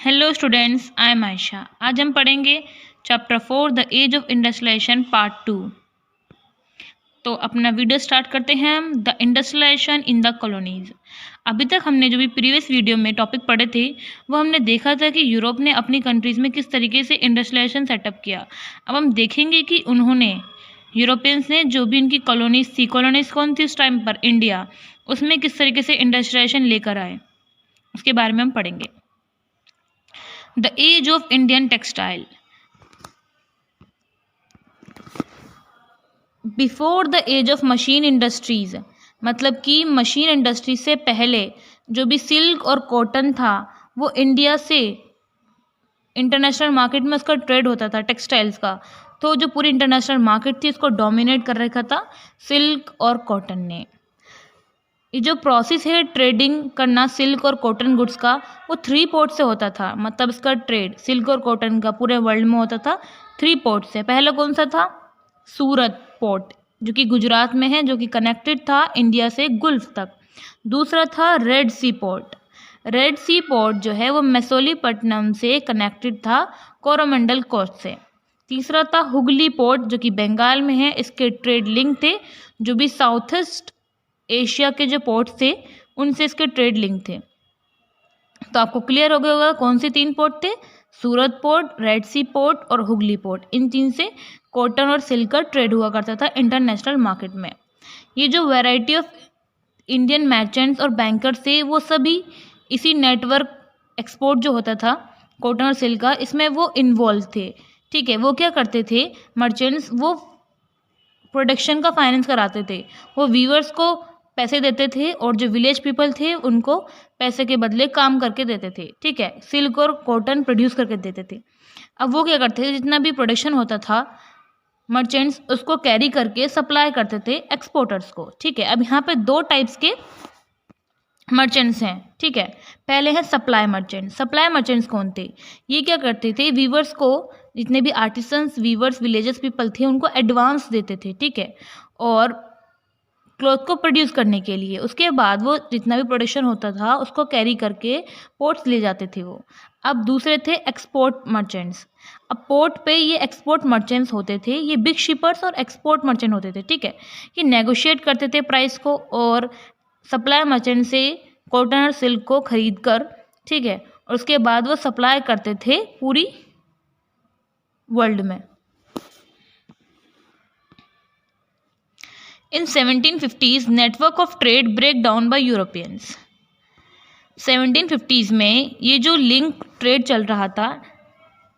Hello students, I am Ayesha. आज हम पढ़ेंगे chapter 4 the age of industrialisation part 2। तो अपना वीडियो स्टार्ट करते हैं हम। The industrialisation in the colonies. अभी तक हमने जो भी प्रीवियस वीडियो में टॉपिक पढ़े थे वो हमने देखा था कि यूरोप ने अपनी कंट्रीज़ में किस तरीके से इंडस्ट्रियलाइजेशन सेटअप किया। अब हम देखेंगे कि उन्होंने यूरोपियंस ने जो भी उनकी कॉलोनीज थी, कॉलोनीज कौन थी उस टाइम पर, इंडिया, उसमें किस तरीके से इंडस्ट्रियलाइजेशन लेकर आए, उसके बारे में हम पढ़ेंगे। The age of Indian textile. Before the age of machine industries, मतलब कि मशीन इंडस्ट्री से पहले जो भी सिल्क और कॉटन था वो इंडिया से इंटरनेशनल मार्केट में उसका ट्रेड होता था, टेक्सटाइल्स का। तो जो पूरी इंटरनेशनल मार्केट थी उसको डोमिनेट कर रखा था सिल्क और कॉटन ने। ये जो प्रोसेस है ट्रेडिंग करना सिल्क और कॉटन गुड्स का, वो 3 पोर्ट से होता था। मतलब इसका ट्रेड सिल्क और कॉटन का पूरे वर्ल्ड में होता था 3 पोर्ट से। पहला कौन सा था? सूरत पोर्ट, जो कि गुजरात में है, जो कि कनेक्टेड था इंडिया से गुल्फ तक। दूसरा था रेड सी पोर्ट। रेड सी पोर्ट जो है वो मैसूलीपट्टनम से कनेक्टेड था कोरोमंडल कोस्ट से। तीसरा था हुगली पोर्ट, जो कि बंगाल में है। इसके ट्रेड लिंक थे जो भी साउथ ईस्ट एशिया के जो पोर्ट थे उनसे इसके ट्रेड लिंक थे। तो आपको क्लियर हो गया होगा कौन से 3 पोर्ट थे? सूरत पोर्ट, रेड सी पोर्ट और हुगली पोर्ट। इन 3 से कॉटन और सिल्क का ट्रेड हुआ करता था इंटरनेशनल मार्केट में। ये जो वैरायटी ऑफ इंडियन मर्चेंट्स और बैंकर्स थे वो सभी इसी नेटवर्क एक्सपोर्ट जो होता था कॉटन और सिल्क का, इसमें वो इन्वॉल्व थे। ठीक है, वो क्या करते थे मर्चेंट्स? वो प्रोडक्शन का फाइनेंस कराते थे, वो वीवर्स को पैसे देते थे और जो विलेज पीपल थे उनको पैसे के बदले काम करके देते थे। ठीक है, सिल्क और कॉटन प्रोड्यूस करके देते थे। अब वो क्या करते थे, जितना भी प्रोडक्शन होता था मर्चेंट्स उसको कैरी करके सप्लाई करते थे एक्सपोर्टर्स को। ठीक है, अब यहाँ पे 2 टाइप्स के मर्चेंट्स हैं। ठीक है, पहले हैं सप्लाई मर्चेंट। सप्लाई मर्चेंट्स कौन थे? ये क्या करते थे, वीवर्स को, जितने भी आर्टिसंस, वीवर्स, विलेजेस पीपल थे उनको एडवांस देते थे। ठीक है, और क्लॉथ को प्रोड्यूस करने के लिए। उसके बाद वो जितना भी प्रोडक्शन होता था उसको कैरी करके पोर्ट्स ले जाते थे वो। अब दूसरे थे एक्सपोर्ट मर्चेंट्स। अब पोर्ट पे ये एक्सपोर्ट मर्चेंट्स होते थे, ये बिग शिपर्स और एक्सपोर्ट मर्चेंट होते थे। ठीक है, ये नेगोशिएट करते थे प्राइस को और सप्लाई मर्चेंट से कॉटन और सिल्क को खरीद कर, ठीक है, और उसके बाद वो सप्लाई करते थे पूरी वर्ल्ड में। In 1750s, network of trade break down by Europeans. 1750s में ये जो लिंक ट्रेड चल रहा था,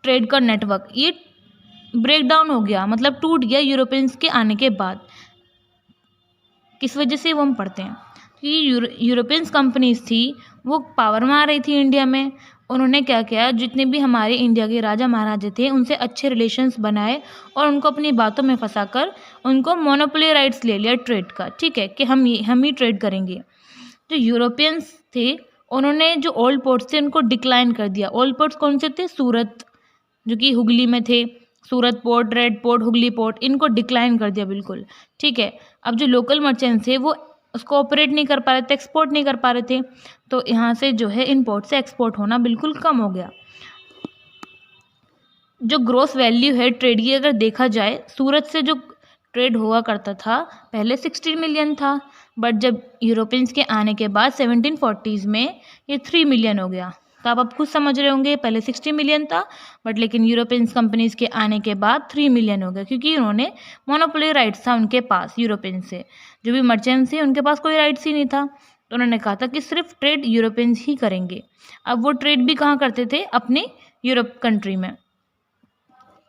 ट्रेड का नेटवर्क, ये ब्रेक डाउन हो गया, मतलब टूट गया यूरोपियंस के आने के बाद। किस वजह से वो हम पढ़ते हैं कि यूरोपियंस कंपनीज थी वो पावर में आ रही थी इंडिया में। उन्होंने क्या किया, जितने भी हमारे इंडिया के राजा महाराजे थे उनसे अच्छे रिलेशंस बनाए और उनको अपनी बातों में फंसाकर उनको मोनोपोली राइट्स ले लिया ट्रेड का। ठीक है, कि हम ही ट्रेड करेंगे। जो यूरोपियंस थे उन्होंने जो ओल्ड पोर्ट्स थे उनको डिक्लाइन कर दिया। ओल्ड पोर्ट्स कौन से थे? सूरत, जो कि हुगली में थे, Surat port, red port, Hooghly port, इनको डिक्लाइन कर दिया बिल्कुल। ठीक है, अब जो लोकल मर्चेंट्स थे वो उसको ऑपरेट नहीं कर पा रहे थे, एक्सपोर्ट नहीं कर पा रहे थे, तो यहाँ से जो है इम्पोर्ट से एक्सपोर्ट होना बिल्कुल कम हो गया। जो ग्रोस वैल्यू है ट्रेड की अगर देखा जाए, सूरत से जो ट्रेड हुआ करता था पहले 16 मिलियन था, बट जब यूरोपियंस के आने के बाद 1740s में ये 3 मिलियन हो गया। तो आप खुद समझ रहे होंगे, पहले 60 मिलियन था बट लेकिन यूरोपियंस कंपनीज के आने के बाद 3 मिलियन हो गया, क्योंकि उन्होंने मोनोपोली राइट्स था उनके पास। यूरोपियंस से जो भी मर्चेंट्स थे उनके पास कोई राइट्स ही नहीं था, तो उन्होंने कहा था कि सिर्फ ट्रेड यूरोपियंस ही करेंगे। अब वो ट्रेड भी कहाँ करते थे? अपने यूरोप कंट्री में।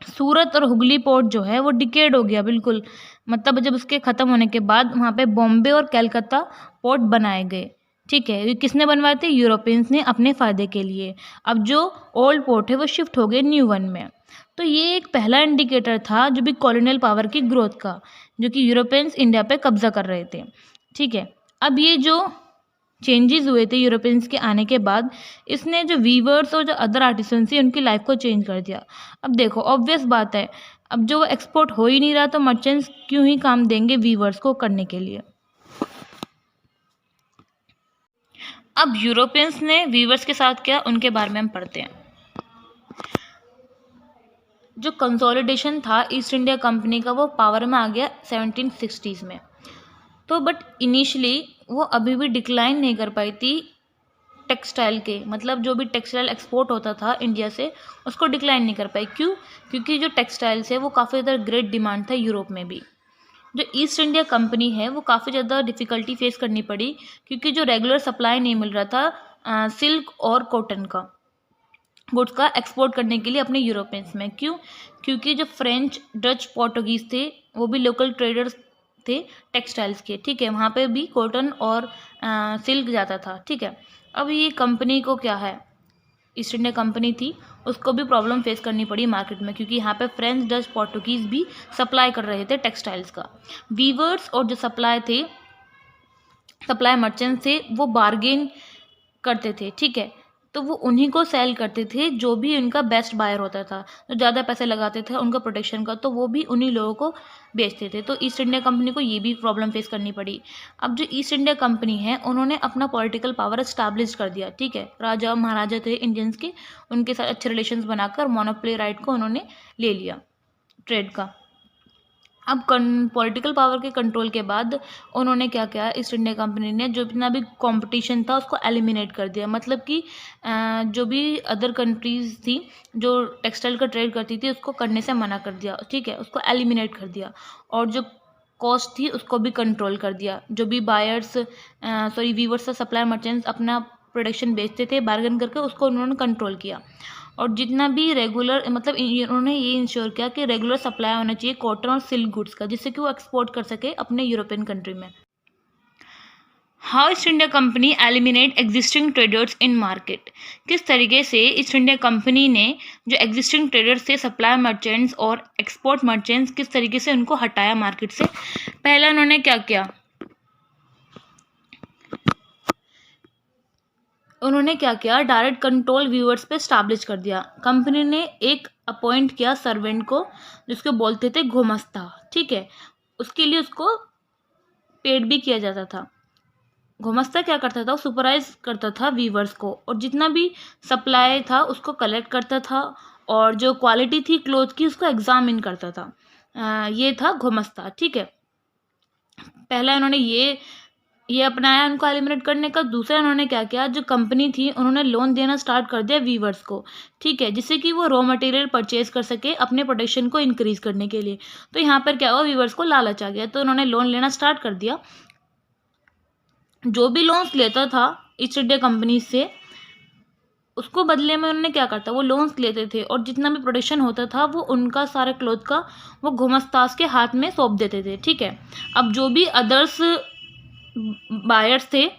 सूरत और हुगली पोर्ट जो है वो डिकेड हो गया बिल्कुल, मतलब जब उसके ख़त्म होने के बाद वहाँ पे बॉम्बे और कलकत्ता पोर्ट बनाए गए। ठीक है, ये किसने बनवाए थे? यूरोपियंस ने, अपने फ़ायदे के लिए। अब जो ओल्ड पोर्ट है वो शिफ्ट हो गए न्यू वन में। तो ये एक पहला इंडिकेटर था जो भी कॉलोनियल पावर की ग्रोथ का, जो कि यूरोपियंस इंडिया पे कब्जा कर रहे थे। ठीक है, अब ये जो चेंजेस हुए थे यूरोपियंस के आने के बाद, इसने जो वीवर्स और जो अदर आर्टिसंस थी उनकी लाइफ को चेंज कर दिया। अब देखो, ऑब्वियस बात है, अब जो एक्सपोर्ट हो ही नहीं रहा तो मर्चेंट्स क्यों ही काम देंगे वीवर्स को करने के लिए। अब यूरोपियंस ने वीवर्स के साथ क्या, उनके बारे में हम पढ़ते हैं। जो कंसोलिडेशन था ईस्ट इंडिया कंपनी का वो पावर में आ गया 1760s में। तो बट इनिशियली वो अभी भी डिक्लाइन नहीं कर पाई थी टेक्सटाइल के, मतलब जो भी टेक्सटाइल एक्सपोर्ट होता था इंडिया से उसको डिक्लाइन नहीं कर पाई। क्यों? क्योंकि जो टेक्सटाइल्स है वो काफ़ी ज़्यादा ग्रेट डिमांड था यूरोप में भी। जो ईस्ट इंडिया कंपनी है वो काफ़ी ज़्यादा डिफ़िकल्टी फेस करनी पड़ी, क्योंकि जो रेगुलर सप्लाई नहीं मिल रहा था सिल्क और कॉटन का गुड्स का एक्सपोर्ट करने के लिए अपने यूरोपियंस में। क्यों? क्योंकि जो फ्रेंच, डच, पोर्टुगीज़ थे वो भी लोकल ट्रेडर्स थे टेक्सटाइल्स के, ठीक है, वहाँ पे भी कॉटन और सिल्क जाता था, ठीक है। अब ये कंपनी को क्या है, ईस्ट इंडिया कंपनी थी, उसको भी प्रॉब्लम फेस करनी पड़ी मार्केट में, क्योंकि यहाँ पे फ्रेंच, डच, पोर्टुगीज़ भी सप्लाई कर रहे थे टेक्सटाइल्स का। वीवर्स और जो सप्लाई मर्चेंट्स थे वो बार्गेन करते थे, ठीक है, तो वो उन्हीं को सेल करते थे जो भी उनका बेस्ट बायर होता था, जो ज़्यादा पैसे लगाते थे उनका प्रोटेक्शन का, तो वो भी उन्हीं लोगों को बेचते थे। तो ईस्ट इंडिया कंपनी को ये भी प्रॉब्लम फेस करनी पड़ी। अब जो ईस्ट इंडिया कंपनी है उन्होंने अपना पॉलिटिकल पावर एस्टैब्लिश कर दिया, ठीक है, राजा महाराजा थे इंडियंस के, उनके साथ अच्छे रिलेशंस बनाकर मोनोपोली राइट को उन्होंने ले लिया ट्रेड का। अब पॉलिटिकल पावर के कंट्रोल के बाद उन्होंने क्या किया, ईस्ट इंडिया कंपनी ने जो जितना भी कंपटीशन था उसको एलिमिनेट कर दिया। मतलब कि जो भी अदर कंट्रीज़ थी जो टेक्सटाइल का ट्रेड करती थी उसको करने से मना कर दिया, ठीक है, उसको एलिमिनेट कर दिया। और जो कॉस्ट थी उसको भी कंट्रोल कर दिया। जो भी वीवर्स सप्लाई मर्चेंट्स अपना प्रोडक्शन बेचते थे बार्गेन करके, उसको उन्होंने कंट्रोल किया। और जितना भी रेगुलर, मतलब उन्होंने ये इंश्योर किया कि रेगुलर सप्लाई होना चाहिए कॉटन और सिल्क गुड्स का, जिससे कि वो एक्सपोर्ट कर सके अपने यूरोपियन कंट्री में। How east India company eliminate existing traders in market, किस तरीके से ईस्ट इंडिया कंपनी ने जो एग्जिस्टिंग ट्रेडर्स थे, सप्लाई मर्चेंट्स और एक्सपोर्ट मर्चेंट्स, किस तरीके से उनको हटाया मार्केट से। पहला उन्होंने क्या किया, डायरेक्ट कंट्रोल व्यूअर्स पे स्टैब्लिश कर दिया। कंपनी ने एक अपॉइंट किया सर्वेंट को, जिसको बोलते थे घुमस्ता, ठीक है, उसके लिए उसको पेड भी किया जाता था। घुमस्ता क्या करता था, वो सुपरवाइज करता था वीवर्स को, और जितना भी सप्लाई था उसको कलेक्ट करता था, और जो क्वालिटी थी क्लोथ की उसको एग्जामिन करता था। ये था घुमस्ता, ठीक है। पहला उन्होंने ये अपनाया उनको एलिमिनेट करने का। दूसरा उन्होंने क्या किया, जो कंपनी थी उन्होंने लोन देना स्टार्ट कर दिया वीवर्स को, ठीक है, जिससे कि वो रॉ मटेरियल परचेज कर सके अपने प्रोडक्शन को इंक्रीज करने के लिए। तो यहाँ पर क्या हुआ, वीवर्स को लालच आ गया, तो उन्होंने लोन लेना स्टार्ट कर दिया। जो भी लोन्स लेता था ईस्ट इंडिया कंपनी से, उसको बदले में उन्होंने क्या करता, वो लोन्स लेते थे, और जितना भी प्रोडक्शन होता था वो उनका सारे क्लोथ का वो घुमस्तास के हाथ में सौंप देते थे, ठीक है। अब जो भी अदर्स बायर्स थे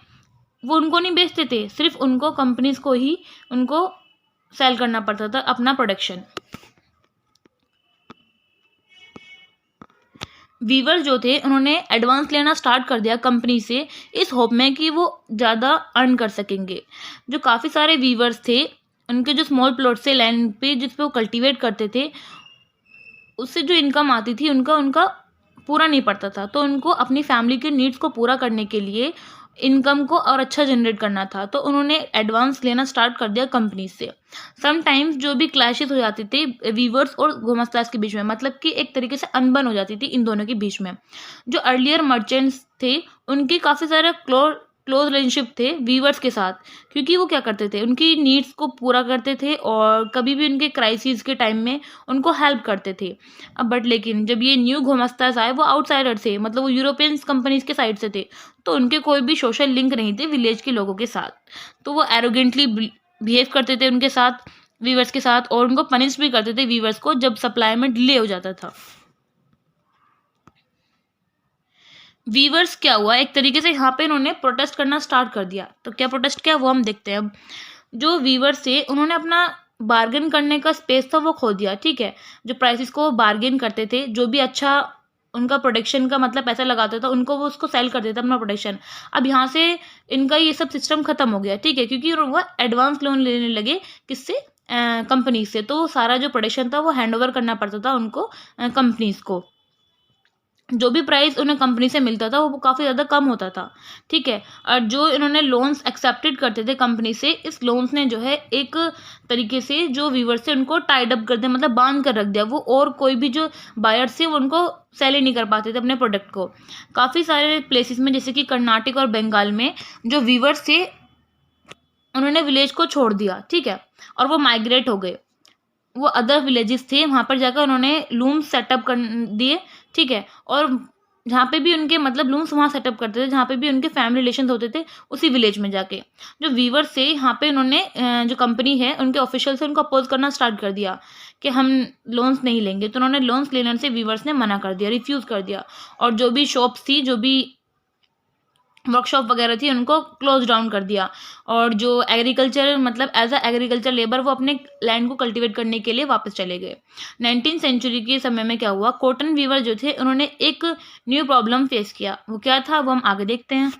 वो उनको नहीं बेचते थे, सिर्फ उनको कंपनीज को ही उनको सेल करना पड़ता था अपना प्रोडक्शन। वीवर्स जो थे उन्होंने एडवांस लेना स्टार्ट कर दिया कंपनी से, इस होप में कि वो ज़्यादा अर्न कर सकेंगे। जो काफ़ी सारे वीवर्स थे उनके जो स्मॉल प्लॉट से लैंड पे जिस पे वो कल्टीवेट करते थे, उससे जो इनकम आती थी उनका पूरा नहीं पड़ता था, तो उनको अपनी फैमिली के नीड्स को पूरा करने के लिए इनकम को और अच्छा जनरेट करना था, तो उन्होंने एडवांस लेना स्टार्ट कर दिया कंपनी से। समटाइम्स जो भी क्लैशेस हो जाते थे वीवर्स और घुमस्तास के बीच में, मतलब कि एक तरीके से अनबन हो जाती थी इन दोनों के बीच में। जो अर्लियर मर्चेंट्स थे उनके काफ़ी सारे क्लोज रिलेशनशिप थे वीवर्स के साथ, क्योंकि वो क्या करते थे, उनकी नीड्स को पूरा करते थे और कभी भी उनके क्राइसिस के टाइम में उनको हेल्प करते थे। अब बट लेकिन जब ये न्यू घुमस्तास आए वो आउटसाइडर थे, मतलब वो यूरोपियंस कंपनीज के साइड से थे, तो उनके कोई भी सोशल लिंक नहीं थे विलेज के लोगों के साथ, तो वो एरोगेंटली बिहेव करते थे उनके साथ, वीवर्स के साथ, और उनको पनिश भी करते थे वीवर्स को जब सप्लाई में डिले हो जाता था। वीवर्स क्या हुआ, एक तरीके से यहाँ पे इन्होंने प्रोटेस्ट करना स्टार्ट कर दिया। तो क्या प्रोटेस्ट किया वो हम देखते हैं। अब जो वीवर्स थे उन्होंने अपना बार्गेन करने का स्पेस था वो खो दिया, ठीक है। जो प्राइसेस को बार्गेन करते थे, जो भी अच्छा उनका प्रोडक्शन का मतलब पैसा लगाता था उनको, वो उसको सेल कर देता अपना प्रोडक्शन। अब यहाँ से इनका ये सब सिस्टम खत्म हो गया, ठीक है, क्योंकि वो एडवांस लोन लेने लगे किससे, कंपनी से, तो सारा जो प्रोडक्शन था वो हैंड ओवर करना पड़ता था उनको कंपनीज को। जो भी प्राइस उन्हें कंपनी से मिलता था वो काफ़ी ज़्यादा कम होता था, ठीक है। और जो इन्होंने लोन्स एक्सेप्टेड करते थे कंपनी से, इस लोन्स ने जो है एक तरीके से जो व्यूवर्स थे उनको टाइड अप कर दिया, मतलब बांध कर रख दिया वो, और कोई भी जो बायर्स थे वो उनको सेल ही नहीं कर पाते थे अपने प्रोडक्ट को। काफ़ी सारे प्लेसेस में जैसे कि कर्नाटक और बंगाल में जो व्यूवर्स थे उन्होंने विलेज को छोड़ दिया, ठीक है, और वो माइग्रेट हो गए। वो अदर विलेजेस थे वहाँ पर जाकर उन्होंने लूम्स सेटअप कर दिए, ठीक है। और जहाँ पे भी उनके मतलब लूम्स वहाँ सेटअप करते थे, जहाँ पे भी उनके फैमिली रिलेशंस होते थे, उसी विलेज में जाके जो वीवर्स थे यहाँ पे उन्होंने जो कंपनी है उनके ऑफिशियल से उनको अपोज करना स्टार्ट कर दिया कि हम लोन्स नहीं लेंगे। तो उन्होंने लोन्स लेने से वीवर्स ने मना कर दिया, रिफ्यूज़ कर दिया। और जो भी शॉप्स थी, जो भी वर्कशॉप वगैरह थी, उनको क्लोज डाउन कर दिया। और जो एग्रीकल्चर मतलब एज अ एग्रीकल्चर लेबर वो अपने लैंड को कल्टीवेट करने के लिए वापस चले गए। 19th सेंचुरी के समय में क्या हुआ, कॉटन वीवर जो थे उन्होंने एक न्यू प्रॉब्लम फेस किया। वो क्या था वो हम आगे देखते हैं।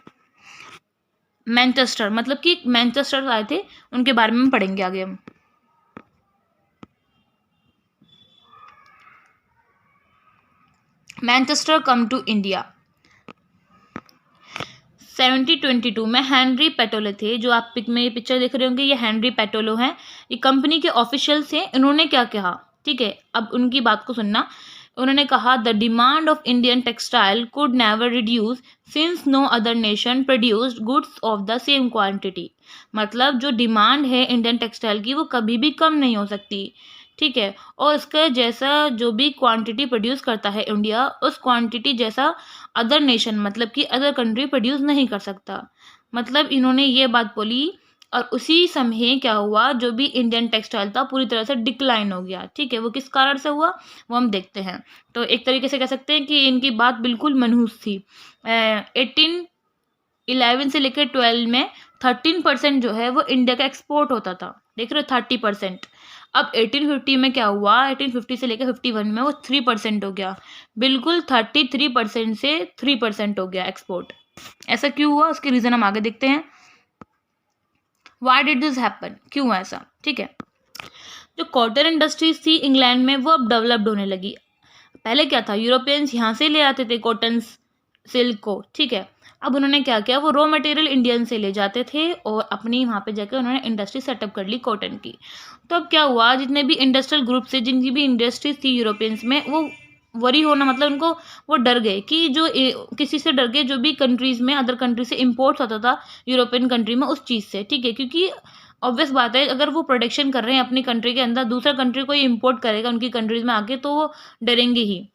मैनचेस्टर, मतलब कि मैनचेस्टर आए थे, उनके बारे में पढ़ेंगे आगे हम। Manchester come to India. 1722 में हेनरी पेटोलो थे, जो आप पिक में ये पिक्चर देख रहे होंगे, ये हेनरी पेटोलो हैं। ये कंपनी के ऑफिशियल्स हैं। इन्होंने क्या कहा, ठीक है, अब उनकी बात को सुनना। उन्होंने कहा the demand of Indian textile could never reduce since no other nation produced goods of the same quantity. मतलब जो डिमांड है इंडियन टेक्सटाइल की वो कभी भी कम नहीं हो सकती, ठीक है। और इसका जैसा जो भी क्वांटिटी प्रोड्यूस करता है इंडिया, उस क्वांटिटी जैसा अदर नेशन मतलब कि अदर कंट्री प्रोड्यूस नहीं कर सकता। मतलब इन्होंने ये बात बोली। और उसी समय क्या हुआ, जो भी इंडियन टेक्सटाइल था पूरी तरह से डिक्लाइन हो गया, ठीक है। वो किस कारण से हुआ वो हम देखते हैं। तो एक तरीके से कह सकते हैं कि इनकी बात बिल्कुल मनहूस थी। 1811 से लेकर 12 में 13% जो है वो इंडिया का एक्सपोर्ट होता था, देख रहे हो 30%। अब 1850 में क्या हुआ, 1850 से लेकर 51 में वो 3% हो गया, बिल्कुल 33% से 3% हो गया एक्सपोर्ट। ऐसा क्यों हुआ, उसके रीज़न हम आगे देखते हैं। वाई डिड दिस हैपन, क्यों हुआ ऐसा, ठीक है। जो कॉटन इंडस्ट्रीज थी इंग्लैंड में वो अब डेवलप्ड होने लगी। पहले क्या था, यूरोपियंस यहाँ से ले आते थे कॉटन सिल्क को, ठीक है। अब उन्होंने क्या किया, वो रॉ मटेरियल इंडियन से ले जाते थे और अपनी वहाँ पे जाकर उन्होंने इंडस्ट्री सेटअप कर ली कॉटन की। तो अब क्या हुआ, जितने भी इंडस्ट्रियल ग्रुप से जिनकी भी इंडस्ट्रीज थी यूरोपियंस में, वो वरी होना मतलब उनको वो डर गए कि जो किसी से डर गए, जो भी कंट्रीज में अदर कंट्री से इम्पोर्ट होता था यूरोपियन कंट्री में उस चीज़ से, ठीक है। क्योंकि ऑब्वियस बात है, अगर वो प्रोडक्शन कर रहे हैं अपनी कंट्री के अंदर, दूसरा कंट्री कोई इम्पोर्ट करेगा उनकी कंट्रीज में आके, तो वो डरेंगे ही।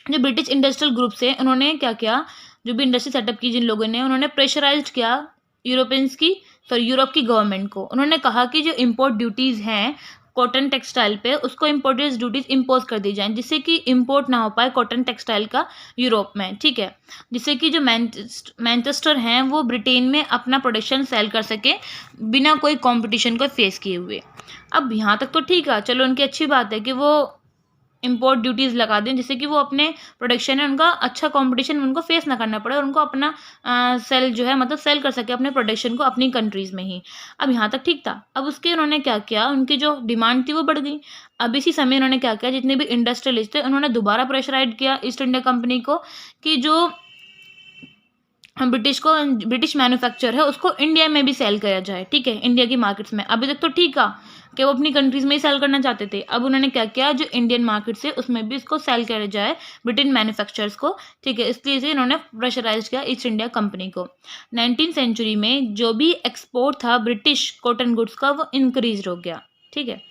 जो ब्रिटिश इंडस्ट्रियल ग्रुप्स हैं उन्होंने क्या किया, जो भी इंडस्ट्री सेटअप की जिन लोगों ने, उन्होंने प्रेशराइज किया यूरोपियंस की यूरोप की गवर्नमेंट को। उन्होंने कहा कि जो इम्पोर्ट ड्यूटीज़ हैं कॉटन टेक्सटाइल पे, उसको इम्पोर्टेड ड्यूटीज़ इम्पोज कर दी जाएं, जिससे कि इम्पोर्ट ना हो पाए कॉटन टेक्सटाइल का यूरोप में, ठीक है। जिससे कि जो मैनचेस्टर हैं वो ब्रिटेन में अपना प्रोडक्शन सेल कर सके बिना कोई कंपटीशन को फेस किए हुए। अब यहाँ तक तो ठीक है, चलो उनकी अच्छी बात है कि वो इम्पोर्ट ड्यूटीज़ लगा दें, जिससे कि वो अपने प्रोडक्शन है उनका अच्छा कंपटीशन उनको फेस ना करना पड़े और उनको अपना सेल जो है मतलब सेल कर सके अपने प्रोडक्शन को अपनी कंट्रीज़ में ही। अब यहाँ तक ठीक था। अब उसके उन्होंने क्या किया, उनकी जो डिमांड थी वो बढ़ गई। अब इसी समय उन्होंने क्या किया, जितने भी इंडस्ट्रियलिस्ट थे उन्होंने दोबारा प्रेशराइज किया ईस्ट इंडिया कंपनी को कि जो ब्रिटिश मैन्युफैक्चर है उसको इंडिया में भी सेल किया जाए, ठीक है, इंडिया की मार्केट्स में। अभी तक तो ठीक है कि वो अपनी कंट्रीज में ही सेल करना चाहते थे। अब उन्होंने क्या किया, जो इंडियन मार्केट्स है उसमें भी इसको सेल किया जाए ब्रिटेन मैन्युफैक्चरर्स को, ठीक है। इसलिए से इन्होंने प्रेशराइज किया ईस्ट इंडिया कंपनी को। 19th सेंचुरी में जो भी एक्सपोर्ट था ब्रिटिश कॉटन गुड्स का वो इंक्रीज हो गया, ठीक है।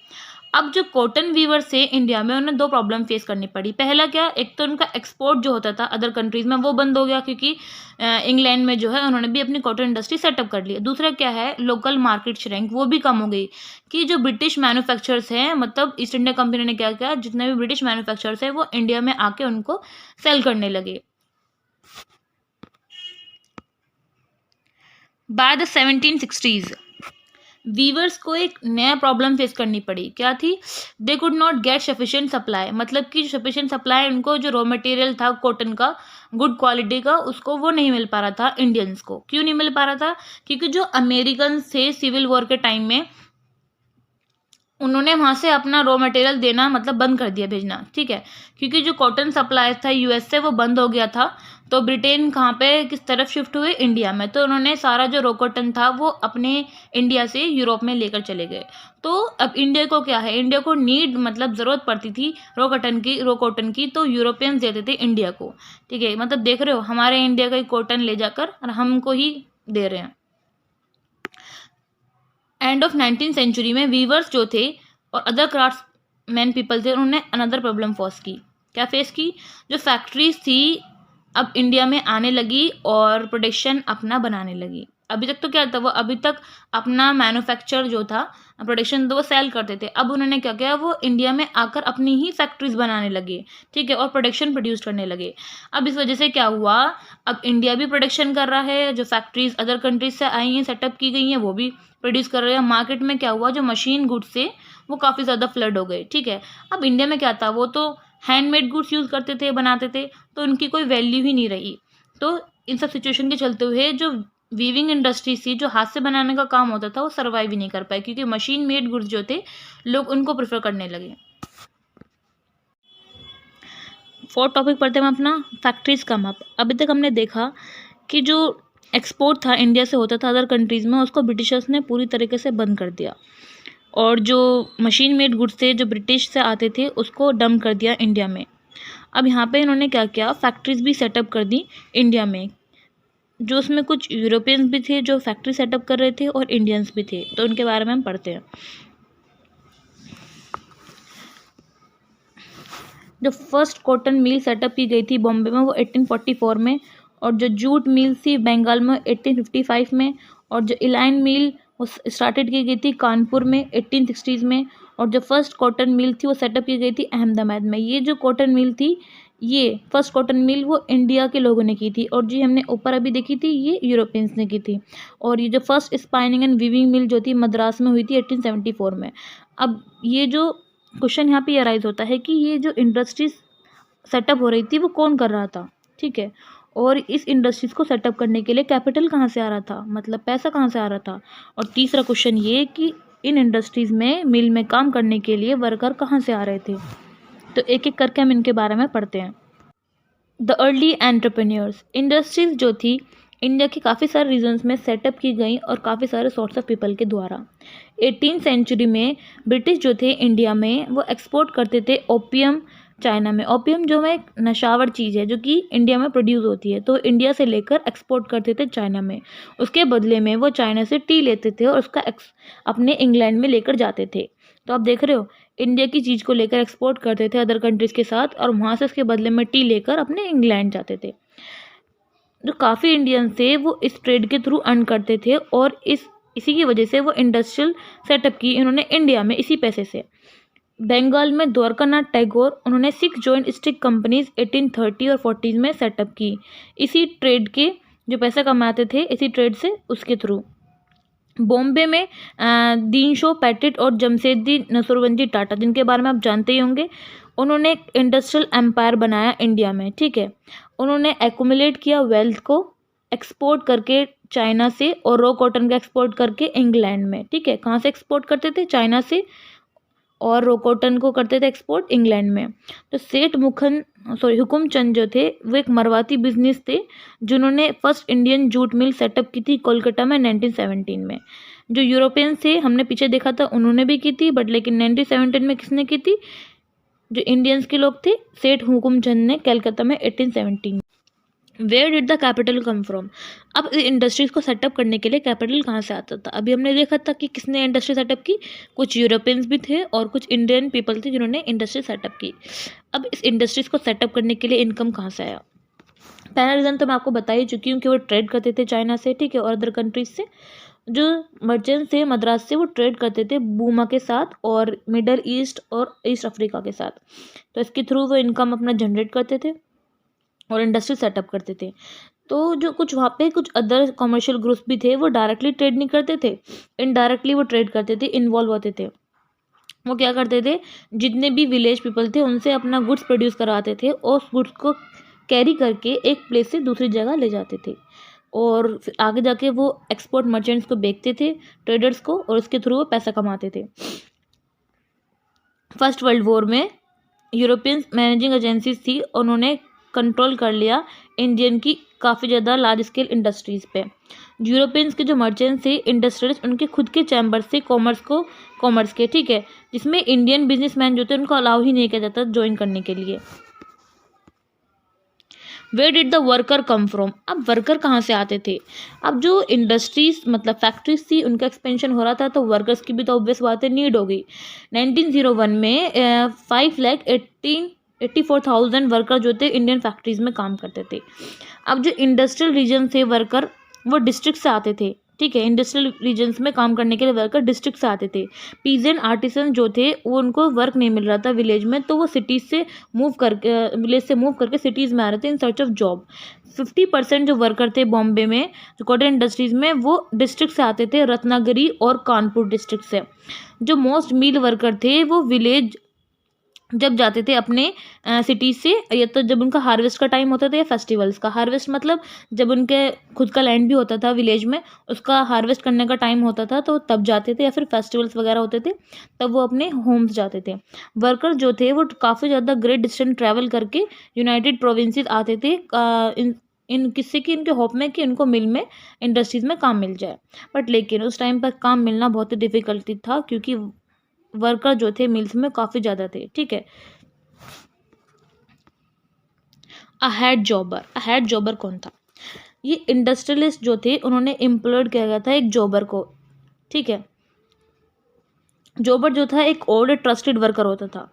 अब जो कॉटन वीवर से इंडिया में उन्हें दो प्रॉब्लम फेस करनी पड़ी। पहला क्या, एक तो उनका एक्सपोर्ट जो होता था अदर कंट्रीज में वो बंद हो गया, क्योंकि इंग्लैंड में जो है उन्होंने भी अपनी कॉटन इंडस्ट्री सेटअप कर ली। दूसरा क्या है, लोकल मार्केट श्रिंक वो भी कम हो गई कि जो ब्रिटिश मैन्युफैक्चरर्स हैं मतलब ईस्ट इंडिया कंपनी ने क्या किया, जितने भी ब्रिटिश मैन्युफैक्चरर्स हैं वो इंडिया में आके उनको सेल करने लगे। बाय द 1760s वीवर्स को एक नया प्रॉब्लम फेस करनी पड़ी। क्या थी, they could not gate sufficient supply, मतलब कि सफिशिएंट सप्लाई उनको जो रॉ मटेरियल था कॉटन का गुड क्वालिटी का उसको वो नहीं मिल पा रहा था इंडियंस को। क्यों नहीं मिल पा रहा था, क्योंकि जो अमेरिकन थे सिविल वॉर के टाइम में उन्होंने वहाँ से अपना रॉ मटेरियल देना मतलब बंद कर दिया भेजना, ठीक है, क्योंकि जो कॉटन सप्लाई था यूएस से वो बंद हो गया था। तो ब्रिटेन कहाँ पे किस तरफ शिफ्ट हुए, इंडिया में। तो उन्होंने सारा जो रॉ कॉटन था वो अपने इंडिया से यूरोप में लेकर चले गए। तो अब इंडिया को क्या है, इंडिया को नीड मतलब ज़रूरत पड़ती थी रॉ कॉटन की, तो यूरोपियंस देते थे इंडिया को, ठीक है। मतलब देख रहे हो, हमारे इंडिया का ही कॉटन ले जाकर और हमको ही दे रहे हैं। एंड ऑफ 19th सेंचुरी में वीवर्स जो थे और अदर क्राफ्ट मैन पीपल थे, उन्होंने अनदर प्रॉब्लम फेस की। जो फैक्ट्रीज थी अब इंडिया में आने लगी और प्रोडक्शन अपना बनाने लगी। अभी तक तो क्या था, वो अभी तक अपना मैन्युफैक्चर जो था, प्रोडक्शन तो वो सेल करते थे। अब उन्होंने क्या किया, वो इंडिया में आकर अपनी ही फैक्ट्रीज बनाने लगे, ठीक है, और प्रोडक्शन प्रोड्यूस करने लगे। अब इस वजह से क्या हुआ, अब इंडिया भी प्रोडक्शन कर रहा है, जो फैक्ट्रीज अदर कंट्रीज से आई हैं, सेटअप की गई हैं, वो भी प्रोड्यूस कर रहे हैं। मार्केट में क्या हुआ, जो मशीन गुड्स से वो काफ़ी ज़्यादा फ्लड हो गए, ठीक है। अब इंडिया में क्या था, वो तो हैंडमेड गुड्स यूज़ करते थे, बनाते थे, तो उनकी कोई वैल्यू ही नहीं रही। तो इन सब सिचुएशन के चलते हुए जो वीविंग इंडस्ट्री थी, जो हाथ से बनाने का काम होता था, वो सर्वाइव ही नहीं कर पाए, क्योंकि मशीन मेड गुड्स जो थे लोग उनको प्रेफर करने लगे। फोर्थ टॉपिक पढ़ते हैं हम अपना, फैक्ट्रीज कम अप। अभी तक हमने देखा कि जो एक्सपोर्ट था इंडिया से होता था अदर कंट्रीज़ में, उसको ब्रिटिशर्स ने पूरी तरीके से बंद कर दिया। और जो मशीन मेड गुड्स थे जो ब्रिटिश से आते थे, उसको डंप कर दिया इंडिया में। अब यहाँ पे इन्होंने क्या किया, फैक्ट्रीज भी सेटअप कर दी इंडिया में। जो उसमें कुछ यूरोपियंस भी थे जो फैक्ट्री सेटअप कर रहे थे, और इंडियंस भी थे, तो उनके बारे में हम पढ़ते हैं। जो फर्स्ट कॉटन मिल सेटअप की गई थी बॉम्बे में, वो 1844 में, और जो जूट मिल थी बंगाल में 1855 में, और जो इलाइन मिल वो स्टार्टेड की गई थी कानपुर में 1860s में, और जो फर्स्ट कॉटन मिल थी वो सेटअप की गई थी अहमदाबाद में। ये जो कॉटन मिल थी, ये फर्स्ट कॉटन मिल वो इंडिया के लोगों ने की थी, और जो हमने ऊपर अभी देखी थी ये यूरोपियंस ने की थी। और ये जो फर्स्ट स्पाइनिंग एंड वीविंग मिल जो थी मद्रास में हुई थी 1874 में। अब ये जो क्वेश्चन यहाँ पे अराइज होता है कि ये जो इंडस्ट्रीज सेटअप हो रही थी वो कौन कर रहा था, ठीक है, और इस इंडस्ट्रीज को सेटअप करने के लिए कैपिटल कहाँ से आ रहा था, मतलब पैसा कहाँ से आ रहा था। और तीसरा क्वेश्चन ये कि इन इंडस्ट्रीज में मिल में काम करने के लिए वर्कर कहाँ से आ रहे थे। तो एक एक करके हम इनके बारे में पढ़ते हैं। द अर्ली एंटरप्रेन्योर्स, इंडस्ट्रीज जो थी इंडिया के काफ़ी सारे रीजन्स में सेटअप की गई और काफ़ी सारे सॉर्ट्स ऑफ पीपल के द्वारा। 18th सेंचुरी में ब्रिटिश जो थे इंडिया में वो एक्सपोर्ट करते थे ओपियम चाइना में। ओपियम जो है एक नशावर चीज़ है जो कि इंडिया में प्रोड्यूस होती है, तो इंडिया से लेकर एक्सपोर्ट करते थे चाइना में। उसके बदले में वो चाइना से टी लेते थे और उसका अपने इंग्लैंड में लेकर जाते थे। तो आप देख रहे हो, इंडिया की चीज़ को लेकर एक्सपोर्ट करते थे अदर कंट्रीज़ के साथ, और वहाँ से उसके बदले में टी लेकर अपने इंग्लैंड जाते थे। जो काफ़ी इंडियंस थे वो इस ट्रेड के थ्रू अर्न करते थे, और इसी की वजह से वो इंडस्ट्रियल सेटअप की इन्होंने इंडिया में इसी पैसे से। बंगाल में द्वारकानाथ टैगोर, उन्होंने 6 जॉइंट स्टिक कंपनीज 1830 और 40s में सेटअप की, इसी ट्रेड के जो पैसा कमाते थे इसी ट्रेड से उसके थ्रू। बॉम्बे में दीनशो पैटेट और जमशेदजी नसरुवंजी टाटा, जिनके बारे में आप जानते ही होंगे, उन्होंने एक इंडस्ट्रियल एम्पायर बनाया इंडिया में, ठीक है। उन्होंने एक्यूमुलेट किया वेल्थ को एक्सपोर्ट करके चाइना से, और रॉ कॉटन का एक्सपोर्ट करके इंग्लैंड में, ठीक है। कहाँ से एक्सपोर्ट करते थे, चाइना से, और रॉ कॉटन को करते थे एक्सपोर्ट इंग्लैंड में। तो हुकुमचंद जो थे वो एक मरवाती बिजनेस थे, जिन्होंने first Indian jute mill setup की थी कोलकाता में 1917 में। जो यूरोपियंस थे हमने पीछे देखा था उन्होंने भी की थी, बट लेकिन 1917 में किसने की थी, जो इंडियंस के लोग थे सेठ हुकुमचंद ने कलकत्ता में 1817। Where did the capital come from. अब इंडस्ट्रीज को सेटअप करने के लिए कैपिटल कहाँ से आता था। अभी हमने देखा था कि किसने इंडस्ट्री सेटअप की, कुछ यूरोपियंस भी थे और कुछ इंडियन पीपल थे जिन्होंने इंडस्ट्री सेटअप की। अब इस इंडस्ट्रीज को सेटअप करने के लिए इनकम कहाँ से आया। पहला रीज़न तो मैं आपको बता ही चुकी हूँ कि वो ट्रेड करते थे चाइना से, ठीक है, और अदर कंट्रीज से। जो मर्चेंट्स थे मद्रास से, वो ट्रेड करते थे बूमा के साथ और मिडल ईस्ट और ईस्ट अफ्रीका के साथ। तो इसके थ्रू वो इनकम अपना जनरेट करते थे और इंडस्ट्री सेटअप करते थे। तो जो कुछ वहाँ पे कुछ अदर कमर्शियल ग्रुप्स भी थे, वो डायरेक्टली ट्रेड नहीं करते थे, इनडायरेक्टली वो ट्रेड करते थे, इन्वॉल्व होते थे। वो क्या करते थे, जितने भी विलेज पीपल थे उनसे अपना गुड्स प्रोड्यूस करवाते थे, और उस गुड्स को कैरी करके एक प्लेस से दूसरी जगह ले जाते थे, और फिर आगे जाके वो एक्सपोर्ट मर्चेंट्स को बेचते थे, ट्रेडर्स को, और उसके थ्रू वो पैसा कमाते थे। फर्स्ट वर्ल्ड वॉर में यूरोपियन मैनेजिंग एजेंसीज थी, उन्होंने कंट्रोल कर लिया इंडियन की काफ़ी ज़्यादा लार्ज स्केल इंडस्ट्रीज़ पे। यूरोपियंस के जो मर्चेंट्स थे, इंडस्ट्रियलिस्ट, उनके खुद के चैम्बर्स थे कॉमर्स के, ठीक है, जिसमें इंडियन बिजनेसमैन जो थे उनको अलाउ ही नहीं किया जाता ज्वाइन करने के लिए। Where did the worker come from? अब वर्कर कहाँ से आते थे? अब जो इंडस्ट्रीज मतलब फैक्ट्रीज थी उनका एक्सपेंशन हो रहा था, तो वर्कर्स की भी तो ऑब्वियस बात है नीड हो गई। 1901 में 5,84,000 वर्कर जो थे इंडियन फैक्ट्रीज में काम करते थे। अब जो इंडस्ट्रियल रीजन थे वर्कर, वो डिस्ट्रिक्ट से आते थे, ठीक है, इंडस्ट्रियल रीजन्स में काम करने के लिए वर्कर डिस्ट्रिक्ट से आते थे। पीजेंट आर्टिसन जो थे वो उनको वर्क नहीं मिल रहा था विलेज में, तो वो सिटीज़ से विलेज से मूव करके सिटीज़ में आ रहे थे इन सर्च ऑफ जॉब। 50% जो वर्कर थे बॉम्बे में जो कॉटन इंडस्ट्रीज़ में, वो डिस्ट्रिक्ट से आते थे, रत्नागिरी और कानपुर डिस्ट्रिक्ट से। जो मोस्ट मील वर्कर थे वो विलेज जब जाते थे अपने सिटी से, या तो जब उनका हार्वेस्ट का टाइम होता था या फेस्टिवल्स का। हार्वेस्ट मतलब जब उनके खुद का लैंड भी होता था विलेज में, उसका हार्वेस्ट करने का टाइम होता था तो तब जाते थे, या फिर फेस्टिवल्स वगैरह होते थे तब वो अपने होम्स जाते थे। वर्कर जो थे वो काफ़ी ज़्यादा ग्रेट डिस्टेंस ट्रैवल करके यूनाइटेड प्रोविंसेस आते थे इन किससे कि इनके होप में कि उनको मिल में इंडस्ट्रीज़ में काम मिल जाए। बट लेकिन उस टाइम पर काम मिलना बहुत ही डिफ़िकल्टी था, क्योंकि वर्कर जो थे मिल्स में काफ़ी ज़्यादा थे, ठीक है। हेड जॉबर कौन था? ये इंडस्ट्रियलिस्ट जो थे उन्होंने एम्प्लॉयड किया गया था एक जॉबर को, ठीक है। जॉबर जो था एक ओल्ड ट्रस्टेड वर्कर होता था।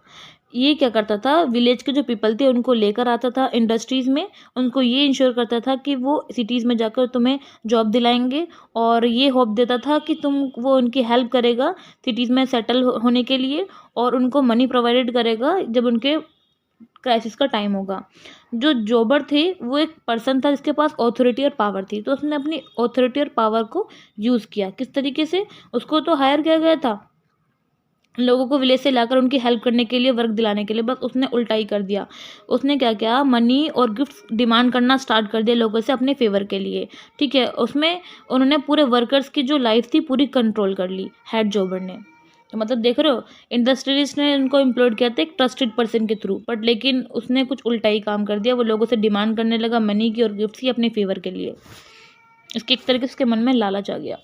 ये क्या करता था, विलेज के जो पीपल थे उनको लेकर आता था इंडस्ट्रीज़ में, उनको ये इंश्योर करता था कि वो सिटीज़ में जाकर तुम्हें जॉब दिलाएंगे, और ये होप देता था कि वो उनकी हेल्प करेगा सिटीज़ में सेटल होने के लिए, और उनको मनी प्रोवाइडेड करेगा जब उनके क्राइसिस का टाइम होगा। जो जॉबर थे वो एक पर्सन था जिसके पास ऑथोरिटी और पावर थी, तो उसने अपनी ऑथोरिटी और पावर को यूज़ किया। किस तरीके से? उसको तो हायर किया गया था लोगों को विलेज से लाकर उनकी हेल्प करने के लिए, वर्क दिलाने के लिए, बस उसने उल्टा ही कर दिया। उसने क्या किया, मनी और गिफ्ट्स डिमांड करना स्टार्ट कर दिया लोगों से अपने फेवर के लिए, ठीक है। उसमें उन्होंने पूरे वर्कर्स की जो लाइफ थी पूरी कंट्रोल कर ली हेड जॉबर ने। तो मतलब देख रहे हो, इंडस्ट्रियलिस्ट ने उनको एम्प्लॉयड किया था एक ट्रस्टेड पर्सन के थ्रू, बट लेकिन उसने कुछ उल्टा ही काम कर दिया। वो लोगों से डिमांड करने लगा मनी की और गिफ्ट्स की अपने फेवर के लिए। इसके एक तरीके से उसके मन में लालच आ गया।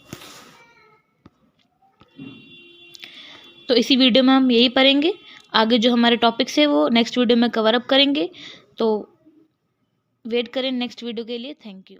तो इसी वीडियो में हम यही पढ़ेंगे, आगे जो हमारे टॉपिक्स है वो नेक्स्ट वीडियो में कवर अप करेंगे। तो वेट करें नेक्स्ट वीडियो के लिए। Thank you.